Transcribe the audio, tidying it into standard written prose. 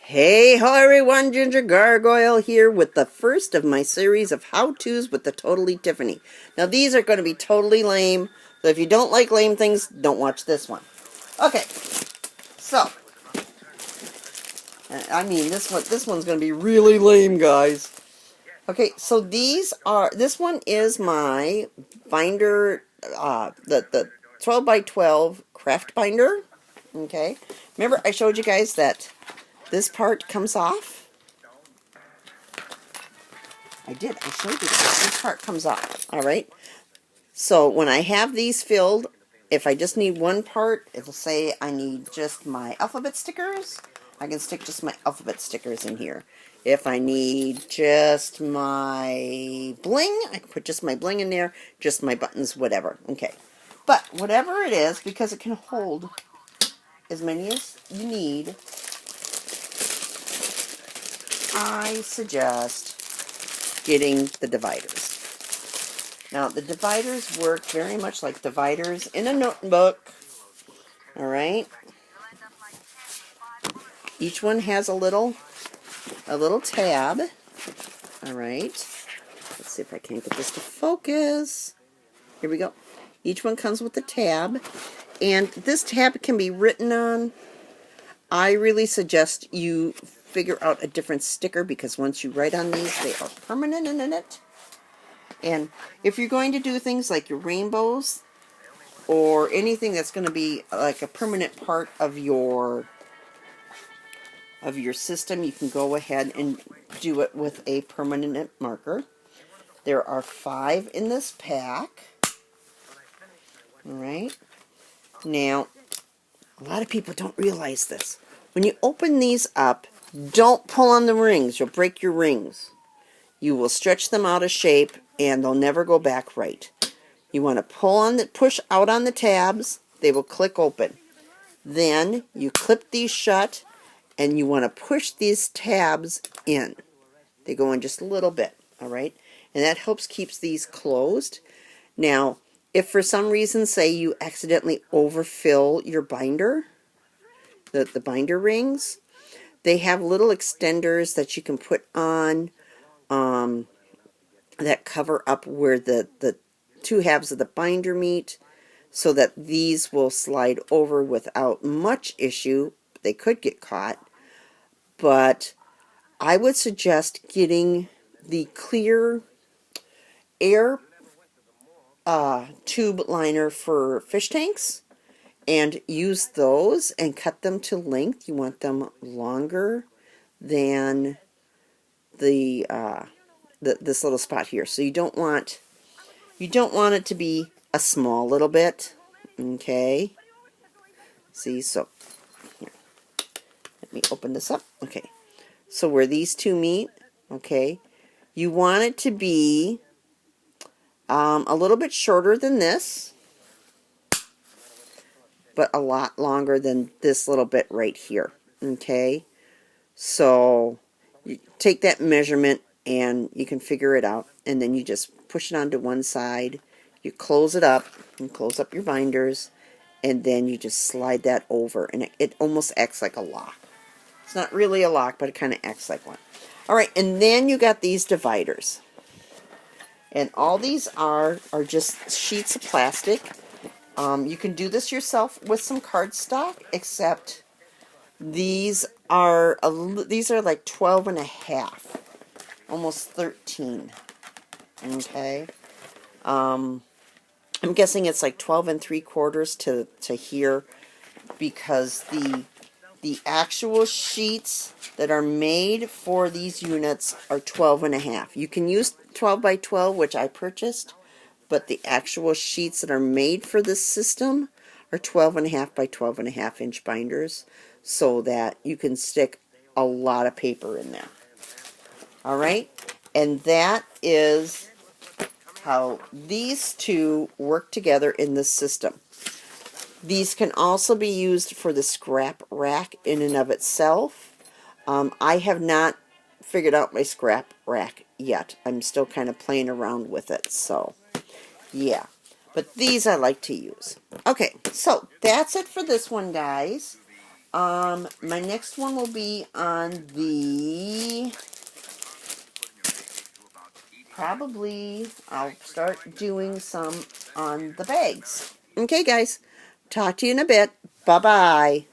Hey, hello everyone, Ginger Gargoyle here with the first of my series of how-tos with the Totally Tiffany. Now these are going to be totally lame, so if you don't like lame things, don't watch this one. Okay, so, I mean this one's going to be really lame, guys. Okay, so this one is my binder, the 12 by 12 craft binder, okay? Remember I showed you guys that this part comes off? I did. I showed you that. This part comes off. Alright? So when I have these filled, if I just need one part, it'll say I need just my alphabet stickers. I can stick just my alphabet stickers in here. If I need just my bling, I can put just my bling in there, just my buttons, whatever. Okay. But whatever it is, because it can hold as many as you need, I suggest getting the dividers. Now, the dividers work very much like dividers in a notebook. Alright? Each one has a little tab. Alright? Let's see if I can get this to focus. Here we go. Each one comes with a tab. And this tab can be written on. I really suggest you figure out a different sticker because once you write on these, they are permanent in it. And if you're going to do things like your rainbows or anything that's going to be like a permanent part of your system, you can go ahead and do it with a permanent marker. There are 5 in this pack. Alright. Now, a lot of people don't realize this. When you open these up, don't pull on the rings. You'll break your rings. You will stretch them out of shape and they'll never go back right. You want to push out on the tabs. They will click open. Then you clip these shut and you want to push these tabs in. They go in just a little bit, alright? And that helps keeps these closed. Now, if for some reason, say you accidentally overfill your binder, the binder rings, they have little extenders that you can put on that cover up where the two halves of the binder meet so that these will slide over without much issue. They could get caught, but I would suggest getting the clear air tube liner for fish tanks and use those and cut them to length. You want them longer than this little spot here. So you don't want it to be a small little bit. Okay. See, so here. Let me open this up. Okay. So where these two meet, okay, you want it to be a little bit shorter than this, but a lot longer than this little bit right here. Okay. So you take that measurement and you can figure it out, and then you just push it onto one side, you close it up and close up your binders, and then you just slide that over and it almost acts like a lock. It's not really a lock, but it kind of acts like one. Alright, and then you got these dividers, and all these are just sheets of plastic. You can do this yourself with some cardstock, except these are like 12 and a half, almost 13. Okay. I'm guessing it's like 12 3/4 to here, because the actual sheets that are made for these units are 12 and a half. You can use 12 by 12, which I purchased, but the actual sheets that are made for this system are 12 and a half by 12 and a half inch binders, so that you can stick a lot of paper in there. Alright? And that is how these two work together in this system. These can also be used for the scrap rack in and of itself. I have not figured out my scrap rack yet. I'm still kind of playing around with it, so yeah. But these I like to use. Okay, so that's it for this one, guys. My next one will be on the, probably I'll start doing some on the bags. Okay, guys, talk to you in a bit. Bye-bye.